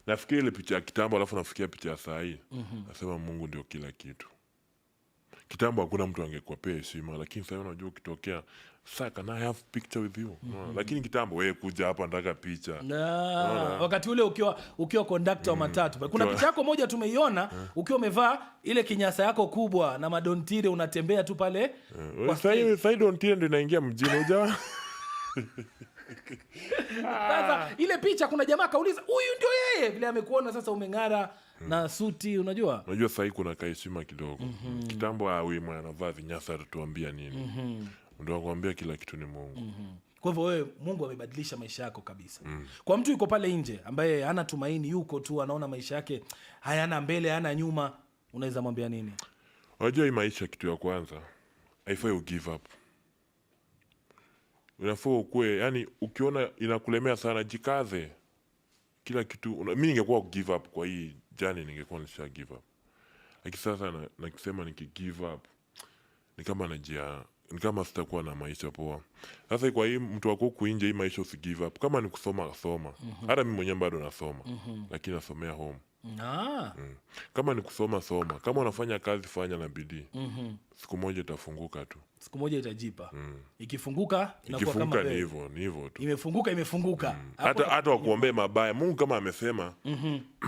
Nafikiria ile picha ya kitambo alafu nafikiria picha ya saa hii. Nasema Mungu ndio kila kitu. Kitambo hakuna mtu angekuapea heshima, lakini sasa unajua ukitokea, "Sir, can I have picture with you?" Lakini kitambo wewe kuja hapa nataka picha. Wakati ule ukiwa conductor wa matatu. Kuna picha yako moja tumeiona ukiwa umevaa ile kinyasa yako kubwa na madontire unatembea tu pale. Sasa dontire ndio inaingia mjini uja. Sasa ile picha kuna jamaa kauliza, "Huyu ndio yeye?" Vile amekuona sasa umeng'ara na suti, unajua? Unajua sasa kuna kaheshima kidogo. Kitambo huyu mwana anavaa vinyasa atatuambia nini? Ndio akwambia kila kitu ni Mungu. Kwa hivyo wewe Mungu amebadilisha maisha yako kabisa. Kwa mtu yuko pale nje ambaye hana tumaini, yuko tu anaona maisha yake hayana mbele, hayana nyuma, unaweza mwambia nini? Unajua hii maisha, kitu ya kwanza, haifai u give up. Unafaa ukue, yani ukiona inakulemea sana, jikaze. Kila kitu, mimi ningekuwa give up kwa hii jani, ningekuwa nisha give up. Lakini sasa nakisema niki give up, ni kama sitakuwa na maisha poa. Sasa kwa hii mtu wako kuinje hii maisha, usi give up. Kama ni kusoma, soma. Hata mimi mwenyewe bado nasoma, lakini nasomea home. Kama ni kusoma, soma. Kama unafanya kazi, fanya na bidii. Siku moja itafunguka tu. Siku moja itajipa. Ikifunguka inakuwa kama ni hivyo tu. Imefunguka. Hata wakuombea mabaya, Mungu kama amesema,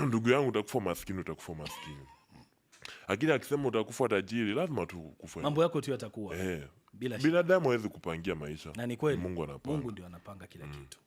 ndugu yangu utakufa maskini, utakufa maskini. Lakini akisema utakufa tajiri, lazima tu kufa. Mambo yako tu yatakuwa. Binadamu hawezi kupangia maisha. Na ni kweli. Mungu anapanga. Mungu ndio anapanga kila kitu.